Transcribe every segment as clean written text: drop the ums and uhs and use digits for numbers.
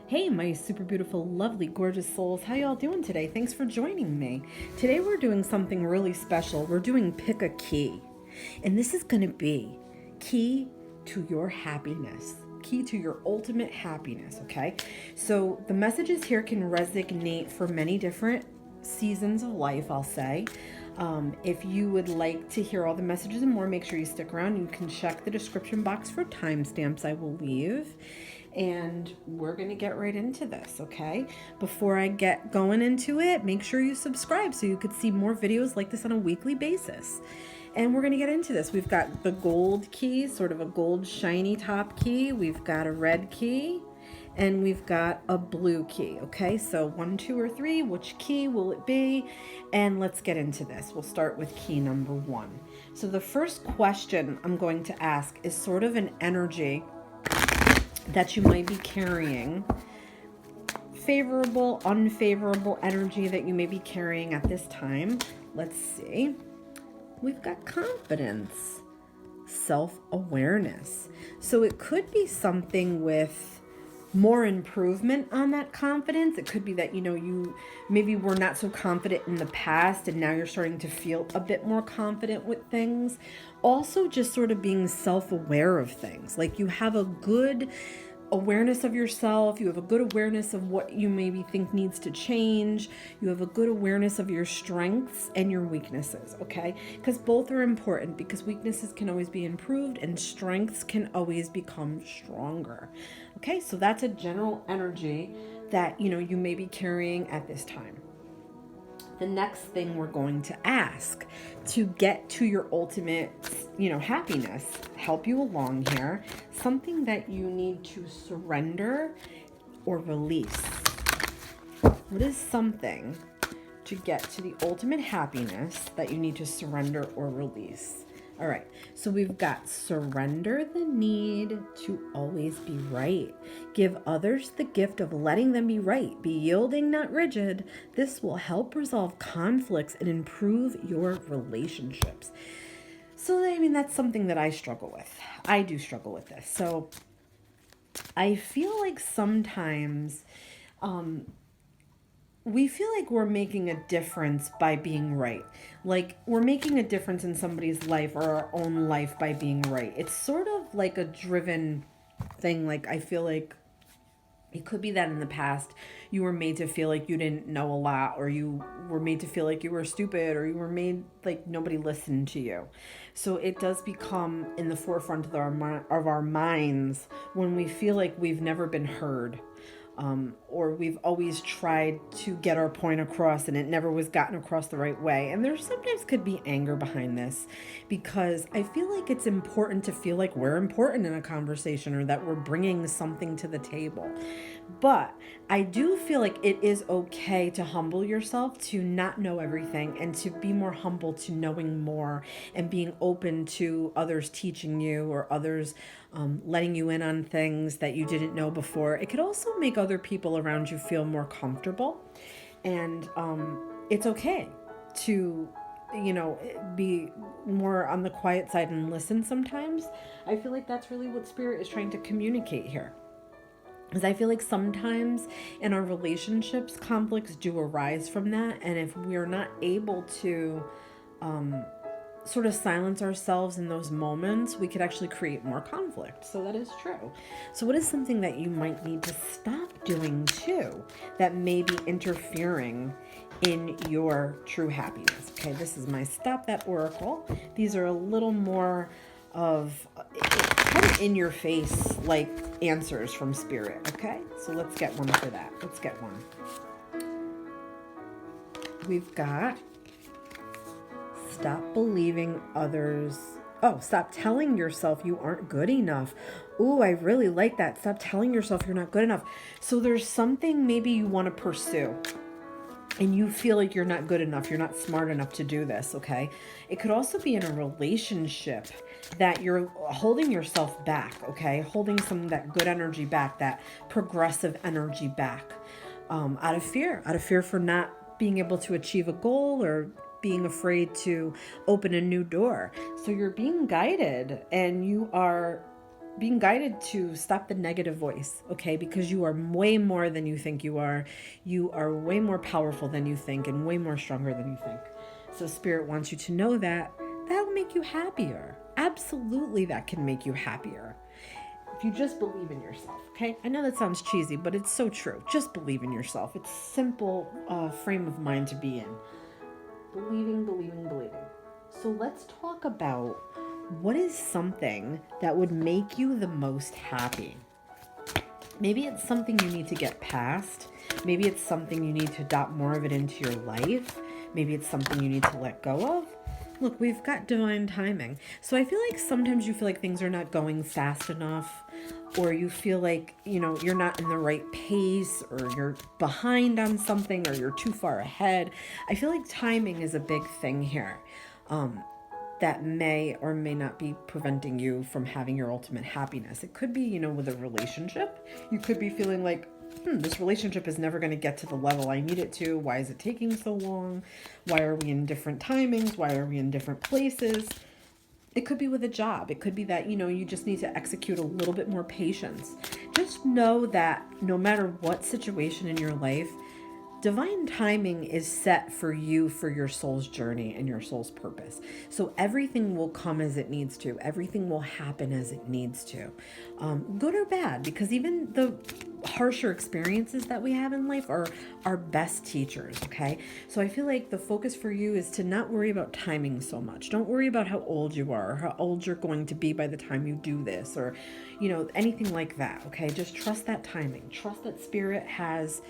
Hey, my super beautiful, lovely, gorgeous souls. How y'all doing today? Thanks for joining me. Today we're doing something really special. We're doing Pick a Key. And this is going to be key to your happiness, key to your ultimate happiness, okay? So the messages here can resonate for many different seasons of life, I'll say. If you would like to hear all the messages and more, make sure you stick around. You can check the description box for timestamps I will leave. And we're going to get right into this, okay? Before I get going into it, make sure you subscribe so you could see more videos like this on a weekly basis. And we're going to get into this. We've got the gold key, sort of a gold shiny top key. We've got a red key. And we've got a blue key, okay? So 1, 2, or 3, which key will it be? And let's get into this. We'll start with key number 1. So the first question I'm going to ask is sort of an energy that you might be carrying. Favorable, unfavorable energy that you may be carrying at this time. Let's see. We've got confidence, self-awareness. So it could be something with more improvement on that confidence. It could be that, you maybe were not so confident in the past and now you're starting to feel a bit more confident with things. Also, just sort of being self-aware of things. Like you have a good awareness of yourself. You have a good awareness of what you maybe think needs to change. You have a good awareness of your strengths and your weaknesses, okay? Because both are important, because weaknesses can always be improved and strengths can always become stronger. Okay, so that's a general energy that, you may be carrying at this time. The next thing we're going to ask to get to your ultimate, happiness, help you along here, something that you need to surrender or release. What is something to get to the ultimate happiness that you need to surrender or release? All right, so we've got surrender the need to always be right. Give others the gift of letting them be right. Be yielding, not rigid. This will help resolve conflicts and improve your relationships. So, that's something that I struggle with. I do struggle with this. So, I feel like sometimes we feel like we're making a difference by being right. Like we're making a difference in somebody's life or our own life by being right. It's sort of like a driven thing. Like I feel like it could be that in the past you were made to feel like you didn't know a lot, or you were made to feel like you were stupid, or you were made like nobody listened to you. So it does become in the forefront of our minds when we feel like we've never been heard. Or we've always tried to get our point across and it never was gotten across the right way. And there sometimes could be anger behind this, because I feel like it's important to feel like we're important in a conversation or that we're bringing something to the table. But I do feel like it is okay to humble yourself, to not know everything, and to be more humble to knowing more and being open to others teaching you, or others letting you in on things that you didn't know before. It could also make other people around you feel more comfortable. And it's okay to, be more on the quiet side and listen sometimes. I feel like that's really what Spirit is trying to communicate here. Because I feel like sometimes in our relationships, conflicts do arise from that. And if we're not able to sort of silence ourselves in those moments, we could actually create more conflict. So that is true. So what is something that you might need to stop doing too that may be interfering in your true happiness? Okay, this is my Stop That Oracle. These are a little more of kind of in your face, like answers from Spirit. Okay, so let's get one for that. Let's get one. We've got stop believing others. Oh, stop telling yourself you aren't good enough. Ooh, I really like that. Stop telling yourself you're not good enough. So there's something maybe you want to pursue and you feel like you're not good enough. You're not smart enough to do this, okay? It could also be in a relationship that you're holding yourself back, okay? Holding some of that good energy back, that progressive energy back, out of fear for not being able to achieve a goal, or being afraid to open a new door. So you're being guided and you are being guided to stop the negative voice, okay? Because you are way more than you think you are. You are way more powerful than you think and way more stronger than you think. So Spirit wants you to know that that'll make you happier. Absolutely, that can make you happier. If you just believe in yourself, okay? I know that sounds cheesy, but it's so true. Just believe in yourself. It's a simple frame of mind to be in. Believing, believing, believing. So let's talk about what is something that would make you the most happy. Maybe it's something you need to get past. Maybe it's something you need to adopt more of it into your life. Maybe it's something you need to let go of. Look, we've got divine timing. So I feel like sometimes you feel like things are not going fast enough, or you feel like, you're not in the right pace, or you're behind on something, or you're too far ahead. I feel like timing is a big thing here. That may or may not be preventing you from having your ultimate happiness. It could be, with a relationship. You could be feeling like, this relationship is never going to get to the level I need it to. Why is it taking so long? Why are we in different timings? Why are we in different places? It could be with a job. It could be that, you just need to execute a little bit more patience. Just know that no matter what situation in your life, divine timing is set for you, for your soul's journey and your soul's purpose. So everything will come as it needs to. Everything will happen as it needs to. Good or bad, because even the harsher experiences that we have in life are our best teachers, okay? So I feel like the focus for you is to not worry about timing so much. Don't worry about how old you are, or how old you're going to be by the time you do this, or, anything like that, okay? Just trust that timing. Trust that Spirit has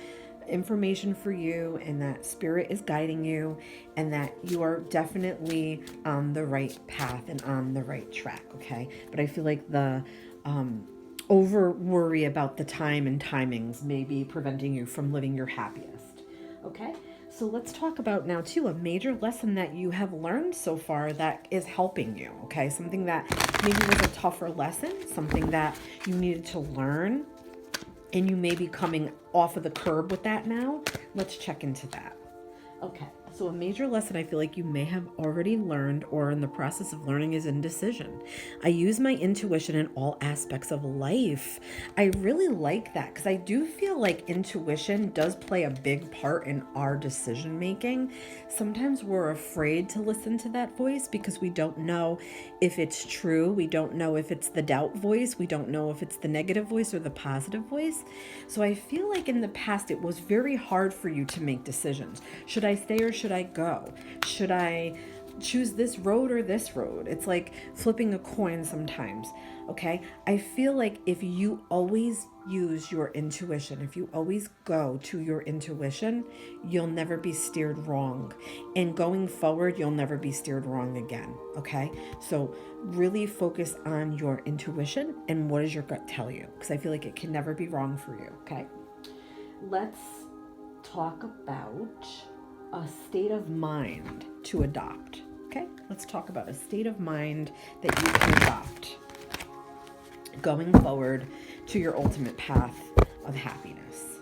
information for you, and that Spirit is guiding you, and that you are definitely on the right path and on the right track, okay? But I feel like the over worry about the time and timings may be preventing you from living your happiest, okay? So let's talk about now too a major lesson that you have learned so far that is helping you, okay? Something that maybe was a tougher lesson, something that you needed to learn, and you may be coming off of the curb with that now. Let's check into that. Okay, so a major lesson I feel like you may have already learned or in the process of learning is indecision. I use my intuition in all aspects of life. I really like that because I do feel like intuition does play a big part in our decision making. Sometimes we're afraid to listen to that voice because we don't know if it's true. We don't know if it's the doubt voice. We don't know if it's the negative voice or the positive voice. So I feel like in the past it was very hard for you to make decisions. Should I stay or should I go? Should I choose this road or this road? It's like flipping a coin sometimes, okay? I feel like if you always use your intuition, if you always go to your intuition, you'll never be steered wrong. And going forward, you'll never be steered wrong again, okay? So really focus on your intuition and what does your gut tell you? Because I feel like it can never be wrong for you, okay? Let's talk about a state of mind to adopt. Okay, let's talk about a state of mind that you can adopt going forward to your ultimate path of happiness.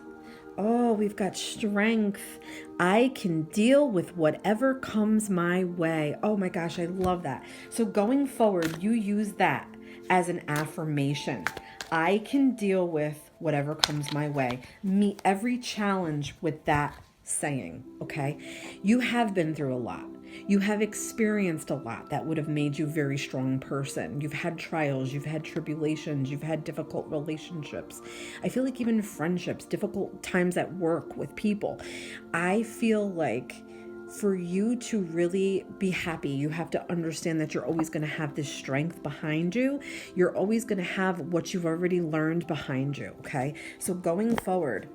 Oh, we've got strength. I can deal with whatever comes my way. Oh my gosh, I love that. So going forward, you use that as an affirmation. I can deal with whatever comes my way. Meet every challenge with that saying, okay? You have been through a lot. You have experienced a lot that would have made you a very strong person. You've had trials, you've had tribulations, you've had difficult relationships. I feel like even friendships, difficult times at work with people. I feel like for you to really be happy, you have to understand that you're always going to have this strength behind you. You're always going to have what you've already learned behind you, okay? So going forward,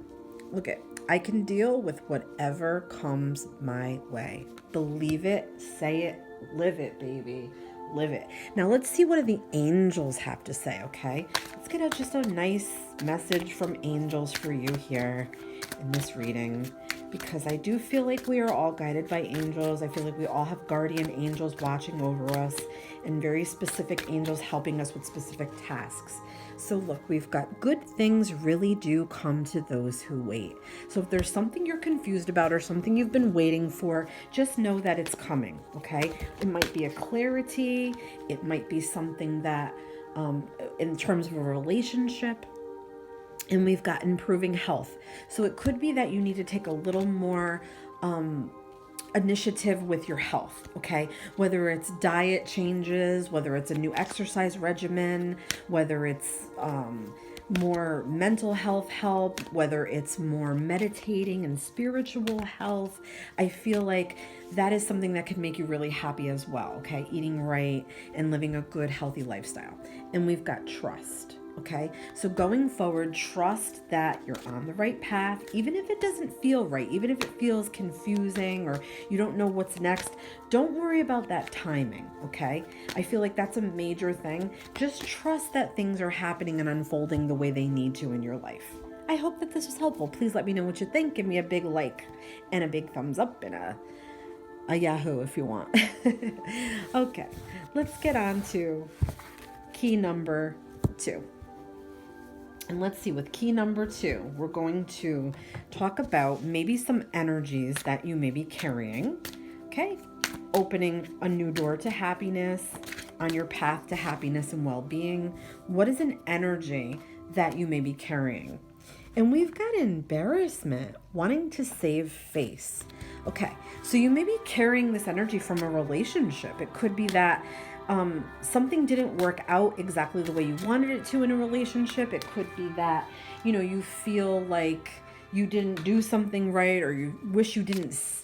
look at, I can deal with whatever comes my way. Believe it, say it, live it, baby. Live it. Now let's see what the angels have to say, okay? Let's get just a nice message from angels for you here in this reading, because I do feel like we are all guided by angels. I feel like we all have guardian angels watching over us and very specific angels helping us with specific tasks. So look, we've got good things really do come to those who wait. So if there's something you're confused about or something you've been waiting for, just know that it's coming, okay? It might be a clarity. It might be something that in terms of a relationship. And we've got improving health. So it could be that you need to take a little more initiative with your health, okay? Whether it's diet changes, whether it's a new exercise regimen, whether it's more mental health help, whether it's more meditating and spiritual health. I feel like that is something that could make you really happy as well, okay? Eating right and living a good, healthy lifestyle. And we've got trust. Okay, so going forward, trust that you're on the right path, even if it doesn't feel right, even if it feels confusing or you don't know what's next. Don't worry about that timing, okay? I feel like that's a major thing. Just trust that things are happening and unfolding the way they need to in your life. I hope that this was helpful. Please let me know what you think. Give me a big like and a big thumbs up and a Yahoo if you want. Okay, let's get on to key number 2. And let's see, with key number 2, we're going to talk about maybe some energies that you may be carrying, okay? Opening a new door to happiness, on your path to happiness and well-being. What is an energy that you may be carrying? And we've got embarrassment, wanting to save face. Okay, so you may be carrying this energy from a relationship. It could be that something didn't work out exactly the way you wanted it to in a relationship. It could be that, you feel like you didn't do something right, or you wish you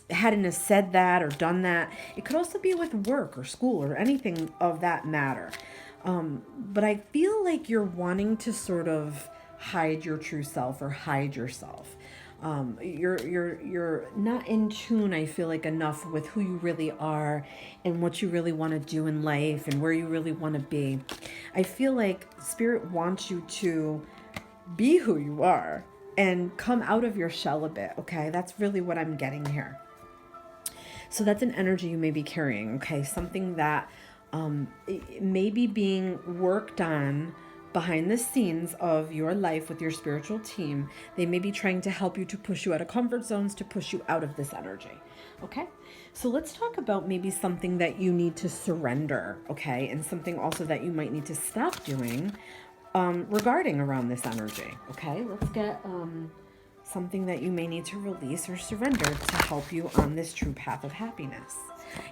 hadn't have said that or done that. It could also be with work or school or anything of that matter. But I feel like you're wanting to sort of hide your true self or hide yourself. You're not in tune, I feel like, enough with who you really are and what you really want to do in life and where you really want to be. I feel like Spirit wants you to be who you are and come out of your shell a bit, okay? That's really what I'm getting here. So that's an energy you may be carrying, okay? Something that may be being worked on behind the scenes of your life with your spiritual team. They may be trying to help you, to push you out of comfort zones, to push you out of this energy. Okay, so let's talk about maybe something that you need to surrender, okay, and something also that you might need to stop doing regarding around this energy. Okay, let's get something that you may need to release or surrender to help you on this true path of happiness.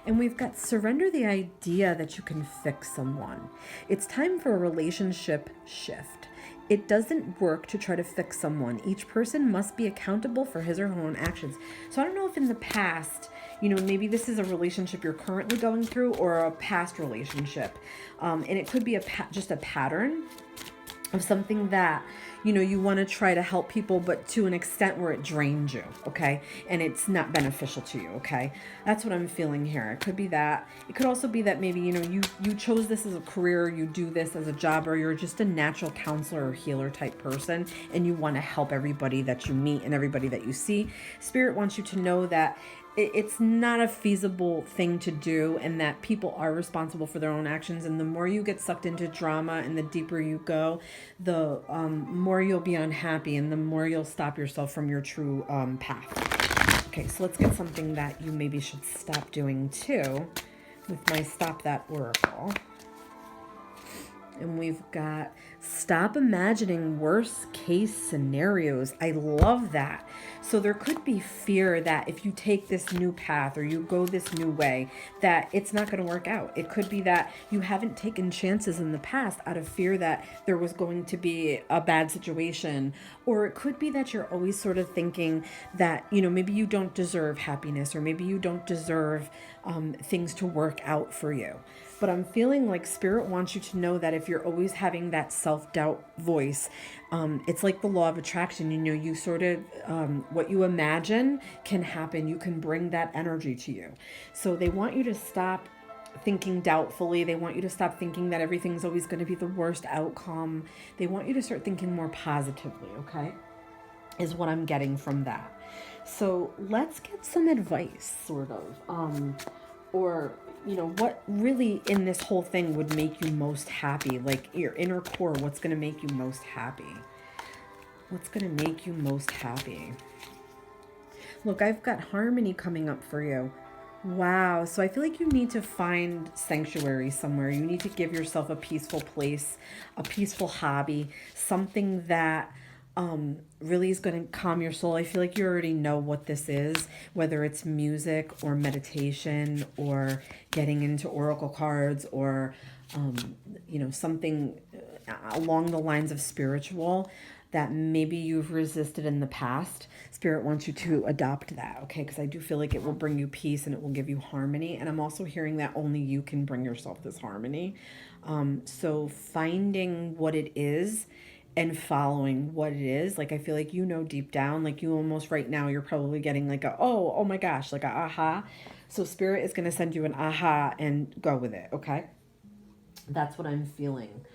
And we've got surrender the idea that you can fix someone. It's time for a relationship shift. It doesn't work to try to fix someone. Each person must be accountable for his or her own actions. So I don't know if in the past, maybe this is a relationship you're currently going through or a past relationship. And it could be just a pattern of something that, you want to try to help people, but to an extent where it drains you, okay? And it's not beneficial to you, okay? That's what I'm feeling here. It could be that. It could also be that maybe, you chose this as a career, you do this as a job, or you're just a natural counselor or healer type person, and you want to help everybody that you meet and everybody that you see. Spirit wants you to know that it's not a feasible thing to do, and that people are responsible for their own actions. And the more you get sucked into drama and the deeper you go, the more you'll be unhappy and the more you'll stop yourself from your true path. Okay, so let's get something that you maybe should stop doing too with my Stop That Oracle. And we've got stop imagining worst case scenarios. I love that. So there could be fear that if you take this new path or you go this new way, that it's not going to work out. It could be that you haven't taken chances in the past out of fear that there was going to be a bad situation. Or it could be that you're always sort of thinking that, maybe you don't deserve happiness, or maybe you don't deserve things to work out for you. But I'm feeling like Spirit wants you to know that if you're always having that self-doubt voice, it's like the law of attraction. You sort of, what you imagine can happen. You can bring that energy to you. So they want you to stop thinking doubtfully. They want you to stop thinking that everything's always going to be the worst outcome. They want you to start thinking more positively, okay? Is what I'm getting from that. So let's get some advice, sort of, or what really in this whole thing would make you most happy? Like your inner core, what's going to make you most happy? What's going to make you most happy? Look, I've got harmony coming up for you. Wow. So I feel like you need to find sanctuary somewhere. You need to give yourself a peaceful place, a peaceful hobby, something that really is going to calm your soul. I feel like you already know what this is, whether it's music or meditation or getting into oracle cards or, something along the lines of spiritual that maybe you've resisted in the past. Spirit wants you to adopt that, okay? Because I do feel like it will bring you peace and it will give you harmony. And I'm also hearing that only you can bring yourself this harmony. So finding what it is and following what it is, like I feel like you know deep down, like you almost right now, you're probably getting like a, oh my gosh, like a aha. So Spirit is going to send you an aha and go with it, okay? That's what I'm feeling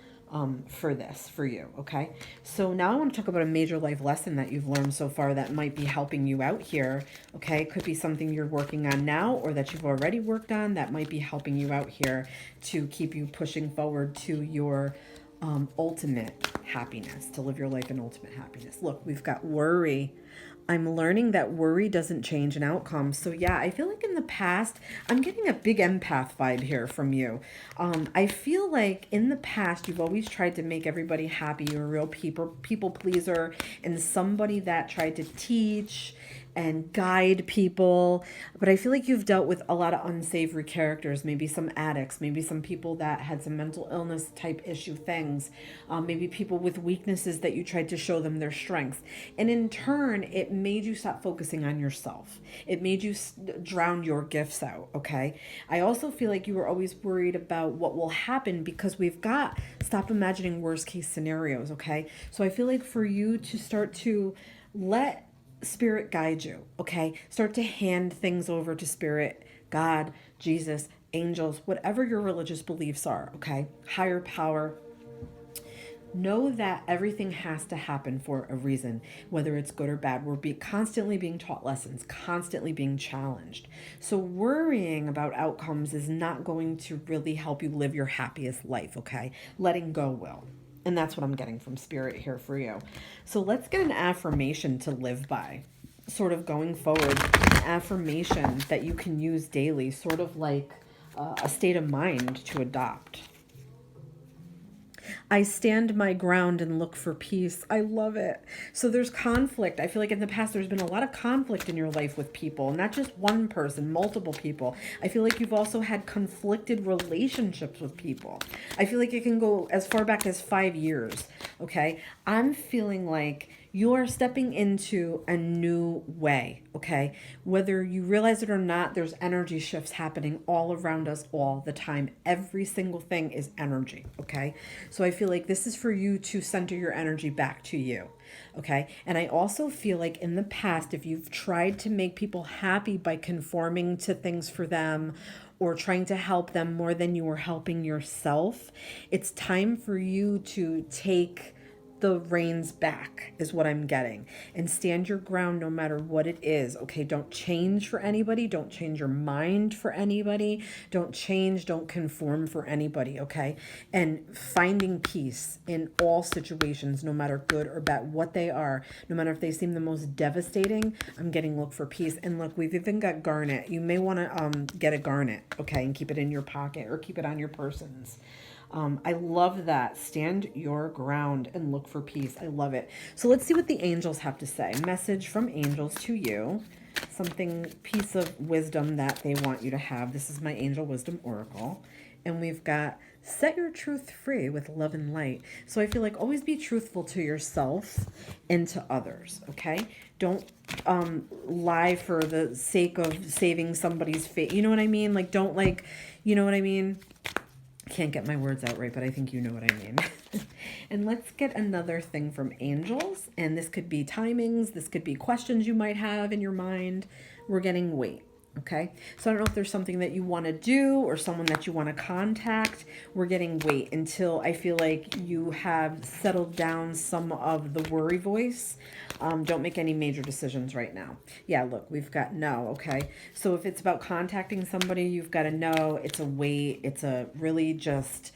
for this, for you, okay? So now I want to talk about a major life lesson that you've learned so far that might be helping you out here, okay? It could be something you're working on now or that you've already worked on that might be helping you out here to keep you pushing forward to your ultimate happiness, to live your life in ultimate happiness. Look, we've got worry. I'm learning that worry doesn't change an outcome. So yeah, I feel like in the past, I'm getting a big empath vibe here from you. I feel like in the past, you've always tried to make everybody happy. You're a real people pleaser and somebody that tried to teach and guide people. But I feel like you've dealt with a lot of unsavory characters, maybe some addicts, maybe some people that had some mental illness type issue things, maybe people with weaknesses that you tried to show them their strengths. And in turn, it made you stop focusing on yourself. It made you drown your gifts out, okay? I also feel like you were always worried about what will happen because we've got, stop imagining worst case scenarios, okay? So I feel like for you to start to let Spirit guide you, okay? Start to hand things over to Spirit, God, Jesus, angels, whatever your religious beliefs are, okay? Higher power. Know that everything has to happen for a reason, whether it's good or bad. We're constantly being taught lessons, constantly being challenged. So worrying about outcomes is not going to really help you live your happiest life, okay? Letting go will. And that's what I'm getting from Spirit here for you. So let's get an affirmation to live by. Sort of going forward, an affirmation that you can use daily, sort of like a state of mind to adopt. I stand my ground and look for peace. I love it. So there's conflict. I feel like in the past there's been a lot of conflict in your life with people, not just one person, multiple people. I feel like you've also had conflicted relationships with people. I feel like it can go as far back as 5 years. Okay. I'm feeling like you are stepping into a new way, okay? Whether you realize it or not, there's energy shifts happening all around us all the time. Every single thing is energy, okay? So I feel like this is for you to center your energy back to you, okay? And I also feel like in the past, if you've tried to make people happy by conforming to things for them or trying to help them more than you were helping yourself, it's time for you to take the reins back is what I'm getting, and stand your ground no matter what it is. Okay, don't change for anybody, don't change your mind for anybody, don't conform for anybody. Okay, and finding peace in all situations, no matter good or bad, what they are, no matter if they seem the most devastating. I'm getting look for peace. And look, we've even got garnet. You may want to get a garnet, okay, and keep it in your pocket or keep it on your persons. I love that. Stand your ground and look for peace. I love it. So let's see what the angels have to say. Message from angels to you. Something, piece of wisdom that they want you to have. This is my angel wisdom oracle. And we've got set your truth free with love and light. So I feel like always be truthful to yourself and to others, okay? Don't lie for the sake of saving somebody's fate. You know what I mean? Like, don't like, you know what I mean? Can't get my words out right, but I think you know what I mean. And let's get another thing from angels. And this could be timings. This could be questions you might have in your mind. We're getting wait. Okay. So I don't know if there's something that you want to do or someone that you want to contact. We're getting wait until I feel like you have settled down some of the worry voice. Don't make any major decisions right now. Yeah, look, we've got no. Okay. So if it's about contacting somebody, you've got to know it's a wait. It's a really just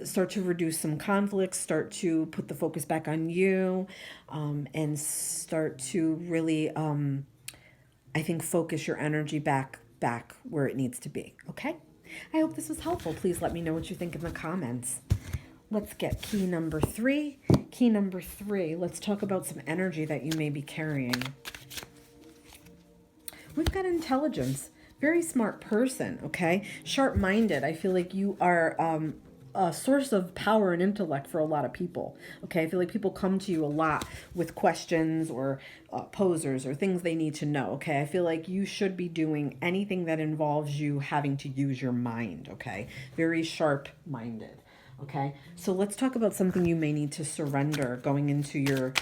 start to reduce some conflicts, start to put the focus back on you, and start to really I think focus your energy back where it needs to be. Okay? I hope this was helpful. Please let me know what you think in the comments. Let's get key number 3. Key number 3, let's talk about some energy that you may be carrying. We've got intelligence. Very smart person, okay? Sharp-minded. I feel like you are a source of power and intellect for a lot of people, okay? I feel like people come to you a lot with questions or posers or things they need to know, okay? I feel like you should be doing anything that involves you having to use your mind, okay? Very sharp-minded. Okay, so let's talk about something you may need to surrender going into your,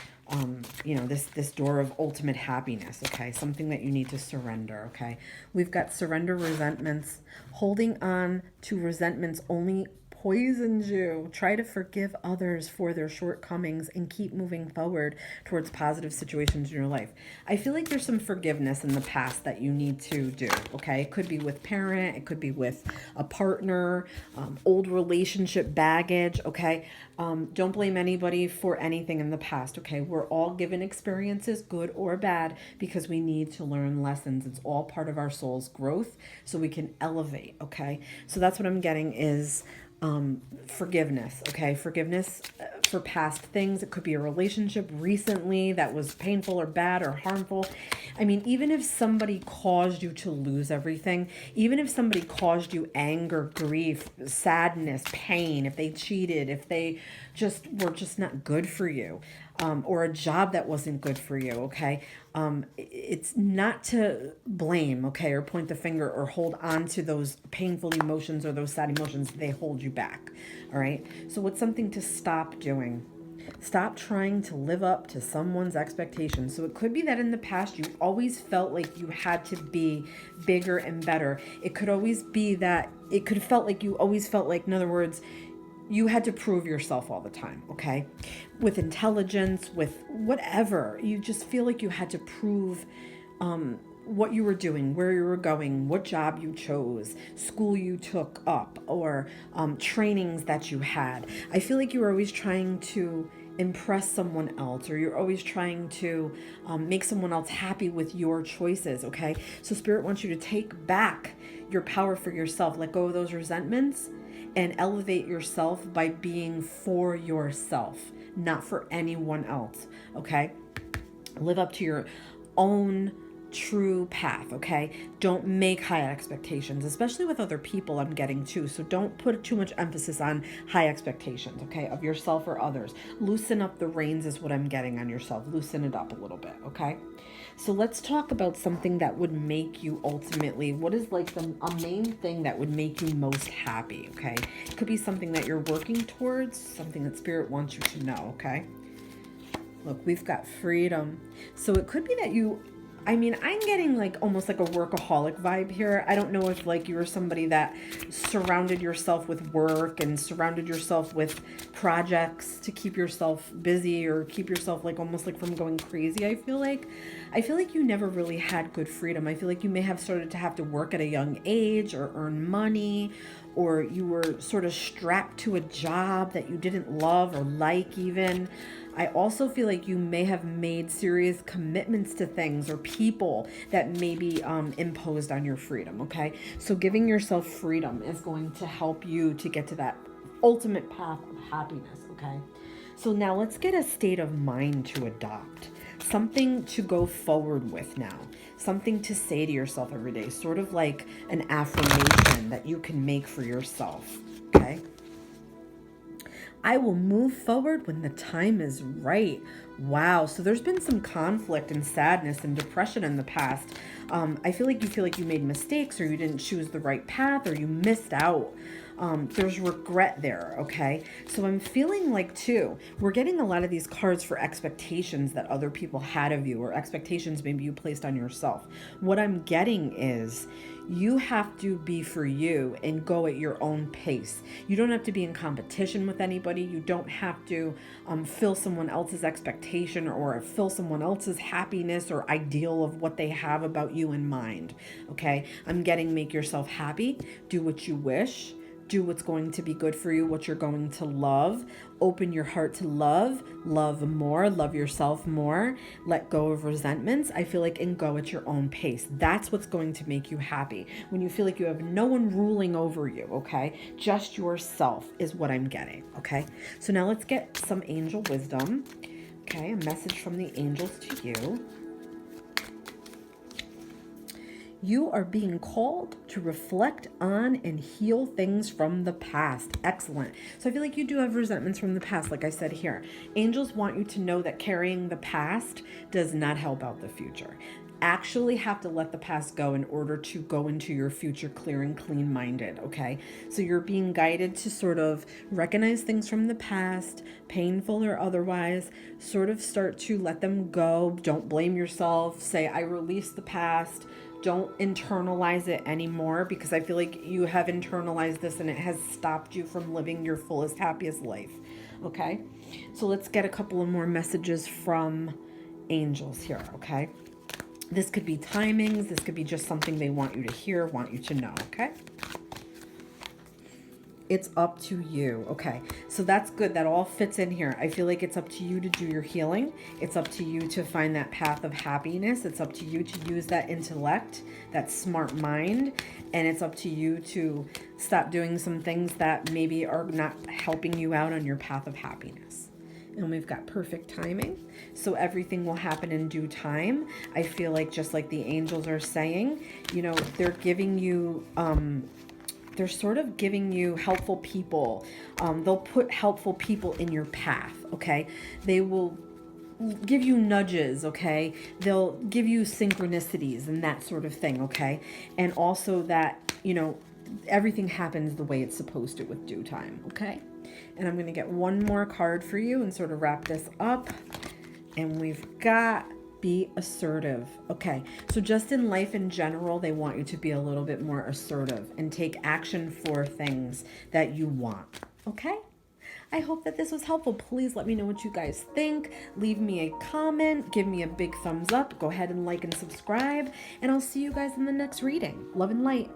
this door of ultimate happiness. Okay, something that you need to surrender. Okay, we've got surrender resentments. Holding on to resentments only poisons you. Try to forgive others for their shortcomings and keep moving forward towards positive situations in your life. I feel like there's some forgiveness in the past that you need to do, okay? It could be with parent, it could be with a partner, old relationship baggage, okay? Don't blame anybody for anything in the past, okay? We're all given experiences, good or bad, because we need to learn lessons. It's all part of our soul's growth so we can elevate, okay? So that's what I'm getting is forgiveness, okay? Forgiveness for past things. It could be a relationship recently that was painful or bad or harmful. I mean, even if somebody caused you to lose everything, even if somebody caused you anger, grief, sadness, pain, if they cheated, if they were just not good for you, or a job that wasn't good for you, okay? It's not to blame, okay, or point the finger or hold on to those painful emotions or those sad emotions. They hold you back, all right? So what's something to stop doing? Stop trying to live up to someone's expectations. So it could be that in the past you always felt like you had to be bigger and better. It could always be that it could have felt like you always felt like, in other words, you had to prove yourself all the time, okay? With intelligence, with whatever. You just feel like you had to prove what you were doing, where you were going, what job you chose, school you took up, or trainings that you had. I feel like you were always trying to impress someone else, or you're always trying to make someone else happy with your choices, okay? So Spirit wants you to take back your power for yourself, let go of those resentments, and elevate yourself by being for yourself, not for anyone else, okay? Live up to your own true path, okay? Don't make high expectations, especially with other people, I'm getting too. So don't put too much emphasis on high expectations, okay, of yourself or others. Loosen up the reins is what I'm getting on yourself. Loosen it up a little bit, okay? So let's talk about something that would make you ultimately, what is like a main thing that would make you most happy, okay? It could be something that you're working towards, something that Spirit wants you to know, okay? Look, we've got freedom. So it could be that I'm getting like almost like a workaholic vibe here. I don't know if like you were somebody that surrounded yourself with work and surrounded yourself with projects to keep yourself busy or keep yourself like almost like from going crazy. I feel like you never really had good freedom. I feel like you may have started to have to work at a young age or earn money, or you were sort of strapped to a job that you didn't love or like even. I also feel like you may have made serious commitments to things or people that may be imposed on your freedom, okay? So giving yourself freedom is going to help you to get to that ultimate path of happiness, okay? So now let's get a state of mind to adopt. Something to go forward with now. Something to say to yourself every day. Sort of like an affirmation that you can make for yourself, okay? I will move forward when the time is right. Wow. So there's been some conflict and sadness and depression in the past. I feel like you made mistakes, or you didn't choose the right path, or you missed out. There's regret there, okay? So I'm feeling like, too, we're getting a lot of these cards for expectations that other people had of you, or expectations maybe you placed on yourself. What I'm getting is you have to be for you and go at your own pace. You don't have to be in competition with anybody. You don't have to fill someone else's expectation or fill someone else's happiness or ideal of what they have about you in mind, okay? I'm getting make yourself happy, do what you wish, do what's going to be good for you, what you're going to love. Open your heart to love, love more, love yourself more, let go of resentments. I feel like, and go at your own pace. That's what's going to make you happy. When you feel like you have no one ruling over you, okay? Just yourself is what I'm getting, okay? So now let's get some angel wisdom. Okay, a message from the angels to you. You are being called to reflect on and heal things from the past. Excellent. So I feel like you do have resentments from the past, like I said here. Angels want you to know that carrying the past does not help out the future. Actually have to let the past go in order to go into your future clear and clean minded, okay? So you're being guided to sort of recognize things from the past, painful or otherwise, sort of start to let them go. Don't blame yourself. Say, I release the past. Don't internalize it anymore, because I feel like you have internalized this and it has stopped you from living your fullest, happiest life. Okay? So let's get a couple of more messages from angels here, okay? This could be timings. This could be just something they want you to hear, want you to know, okay? It's up to you. Okay, so that's good. That all fits in here. I feel like it's up to you to do your healing. It's up to you to find that path of happiness. It's up to you to use that intellect, that smart mind. And it's up to you to stop doing some things that maybe are not helping you out on your path of happiness. And we've got perfect timing. So everything will happen in due time. I feel like, just like the angels are saying, you know, they're giving you, they're sort of giving you helpful people. They'll put helpful people in your path, okay? They will give you nudges, okay? They'll give you synchronicities and that sort of thing, okay? And also that, you know, everything happens the way it's supposed to with due time, okay? And I'm going to get one more card for you and sort of wrap this up. And we've got be assertive. Okay, so just in life in general, they want you to be a little bit more assertive and take action for things that you want. Okay? I hope that this was helpful. Please let me know what you guys think. Leave me a comment. Give me a big thumbs up. Go ahead and like and subscribe. And I'll see you guys in the next reading. Love and light.